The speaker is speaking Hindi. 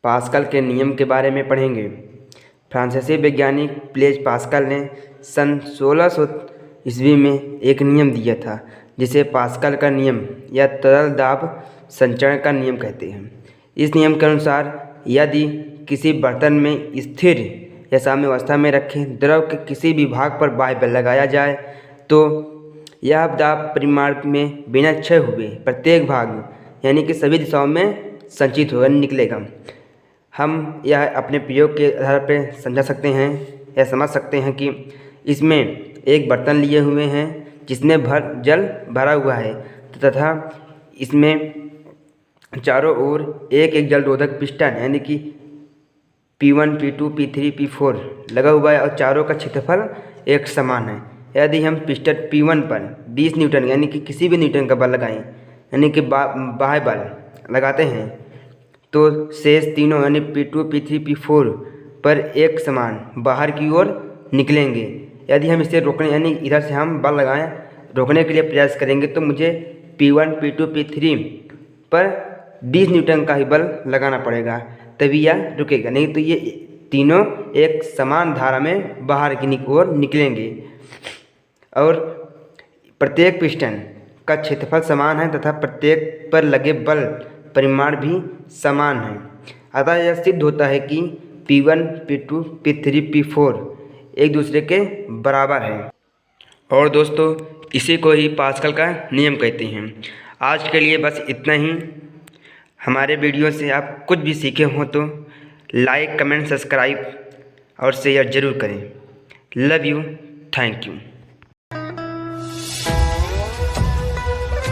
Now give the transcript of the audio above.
पास्कल के नियम के बारे में पढ़ेंगे। फ्रांसीसी वैज्ञानिक ब्लेज पास्कल ने सन 1600 ईस्वी में एक नियम दिया था जिसे पास्कल का नियम या तरल दाब संचरण का नियम कहते हैं। इस नियम के अनुसार यदि किसी बर्तन में स्थिर या साम्यावस्था में रखे द्रव के किसी भी भाग पर बाह्य बल लगाया जाए तो यह दाब परिमाण में बिना क्षय हुए प्रत्येक भाग यानी कि सभी दिशाओं में संचित होकर निकलेगा। हम यह अपने प्रयोग के आधार पर समझा सकते हैं या समझ सकते हैं कि इसमें एक बर्तन लिए हुए हैं जिसमें जल भरा हुआ है तथा इसमें चारों ओर एक जल रोधक पिस्टन यानी कि P1, P2, P3, P4 लगा हुआ है और चारों का क्षेत्रफल एक समान है। यदि हम पिस्टन P1 पर 20 न्यूटन यानी कि किसी भी न्यूटन का बल लगाएं यानी कि बाह्य बल लगाते हैं तो शेष तीनों यानी P2, P3, P4 पर एक समान बाहर की ओर निकलेंगे। यदि हम इसे रोकने यानी इधर से हम बल लगाएं रोकने के लिए प्रयास करेंगे तो मुझे P1, P2, P3 पर 20 न्यूटन का ही बल लगाना पड़ेगा तभी यह रुकेगा, नहीं तो ये तीनों एक समान धारा में बाहर की ओर निकलेंगे। और प्रत्येक पिस्टन का क्षेत्रफल समान है तथा प्रत्येक पर लगे बल परिमाण भी समान है। अतः यह सिद्ध होता है कि P1, P2, P3, P4 एक दूसरे के बराबर है। और दोस्तों इसी को ही पास्कल का नियम कहते हैं। आज के लिए बस इतना ही। हमारे वीडियो से आप कुछ भी सीखे हों तो लाइक, कमेंट, सब्सक्राइब और शेयर ज़रूर करें। Love you, thank you.